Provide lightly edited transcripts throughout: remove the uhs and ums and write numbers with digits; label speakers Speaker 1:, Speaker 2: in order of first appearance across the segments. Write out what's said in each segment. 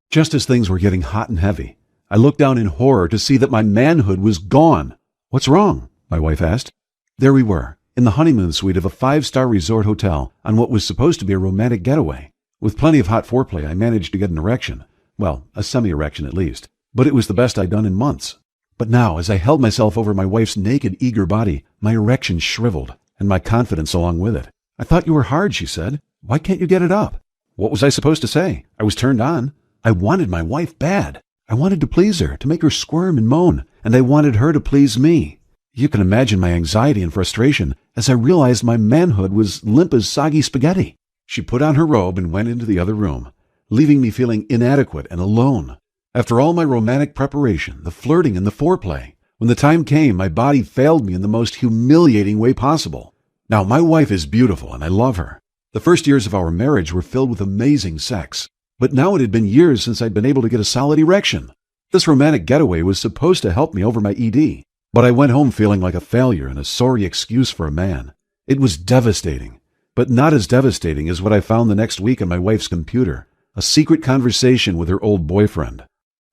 Speaker 1: Just as things were getting hot and heavy, I looked down in horror to see that my manhood was gone. "What's wrong?" my wife asked. There we were, in the honeymoon suite of a 5-star resort hotel on what was supposed to be a romantic getaway. With plenty of hot foreplay, I managed to get an erection. Well, a semi-erection at least. But it was the best I'd done in months. But now, as I held myself over my wife's naked, eager body, my erection shriveled, and my confidence along with it. "I thought you were hard," she said. "Why can't you get it up?" What was I supposed to say? I was turned on. I wanted my wife bad. I wanted to please her, to make her squirm and moan, and I wanted her to please me. You can imagine my anxiety and frustration as I realized my manhood was limp as soggy spaghetti. She put on her robe and went into the other room, leaving me feeling inadequate and alone. After all my romantic preparation, the flirting and the foreplay, when the time came, my body failed me in the most humiliating way possible. Now, my wife is beautiful and I love her. The first years of our marriage were filled with amazing sex, but now it had been years since I'd been able to get a solid erection. This romantic getaway was supposed to help me over my ED, but I went home feeling like a failure and a sorry excuse for a man. It was devastating, but not as devastating as what I found the next week on my wife's computer, a secret conversation with her old boyfriend.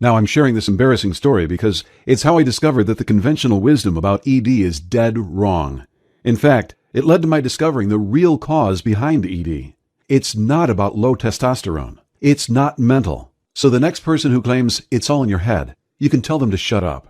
Speaker 1: Now, I'm sharing this embarrassing story because it's how I discovered that the conventional wisdom about ED is dead wrong. In fact, it led to my discovering the real cause behind ED. It's not about low testosterone. It's not mental. So the next person who claims it's all in your head, you can tell them to shut up.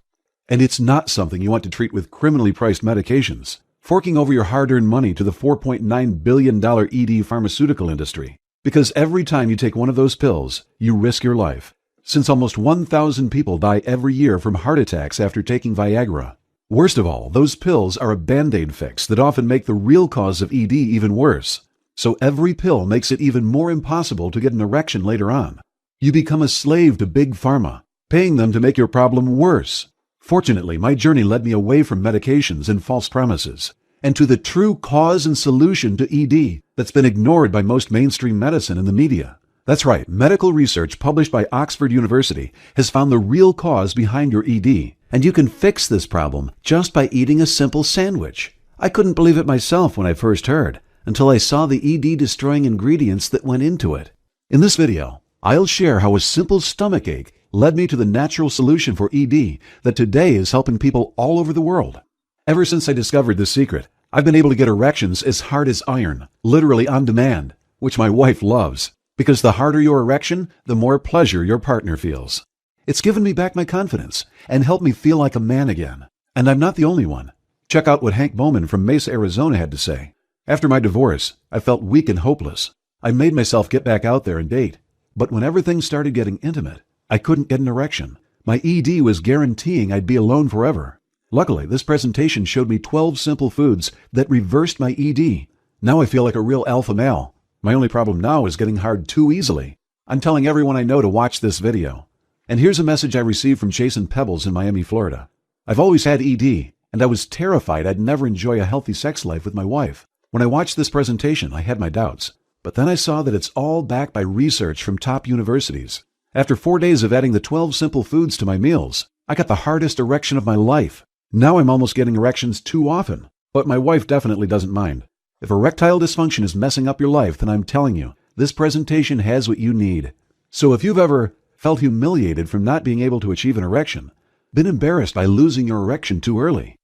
Speaker 1: And it's not something you want to treat with criminally priced medications, forking over your hard-earned money to the $4.9 billion ED pharmaceutical industry. Because every time you take one of those pills, you risk your life. Since almost 1,000 people die every year from heart attacks after taking Viagra. Worst of all, those pills are a Band-Aid fix that often make the real cause of ED even worse. So every pill makes it even more impossible to get an erection later on. You become a slave to Big Pharma, paying them to make your problem worse. Fortunately, my journey led me away from medications and false promises, and to the true cause and solution to ED that's been ignored by most mainstream medicine and the media. That's right, medical research published by Oxford University has found the real cause behind your ED, and you can fix this problem just by eating a simple sandwich. I couldn't believe it myself when I first heard, until I saw the ED-destroying ingredients that went into it. In this video, I'll share how a simple stomach ache led me to the natural solution for ED that today is helping people all over the world. Ever since I discovered this secret, I've been able to get erections as hard as iron, literally on demand, which my wife loves. Because the harder your erection, the more pleasure your partner feels. It's given me back my confidence and helped me feel like a man again. And I'm not the only one. Check out what Hank Bowman from Mesa, Arizona had to say. After my divorce, I felt weak and hopeless. I made myself get back out there and date. But whenever things started getting intimate, I couldn't get an erection. My ED was guaranteeing I'd be alone forever. Luckily, this presentation showed me 12 simple foods that reversed my ED. Now I feel like a real alpha male. My only problem now is getting hard too easily. I'm telling everyone I know to watch this video. And here's a message I received from Chasing Pebbles in Miami, Florida. I've always had ED, and I was terrified I'd never enjoy a healthy sex life with my wife. When I watched this presentation, I had my doubts. But then I saw that it's all backed by research from top universities. After 4 days of adding the 12 simple foods to my meals, I got the hardest erection of my life. Now I'm almost getting erections too often, but my wife definitely doesn't mind. If erectile dysfunction is messing up your life, then I'm telling you, this presentation has what you need. So if you've ever felt humiliated from not being able to achieve an erection, been embarrassed by losing your erection too early,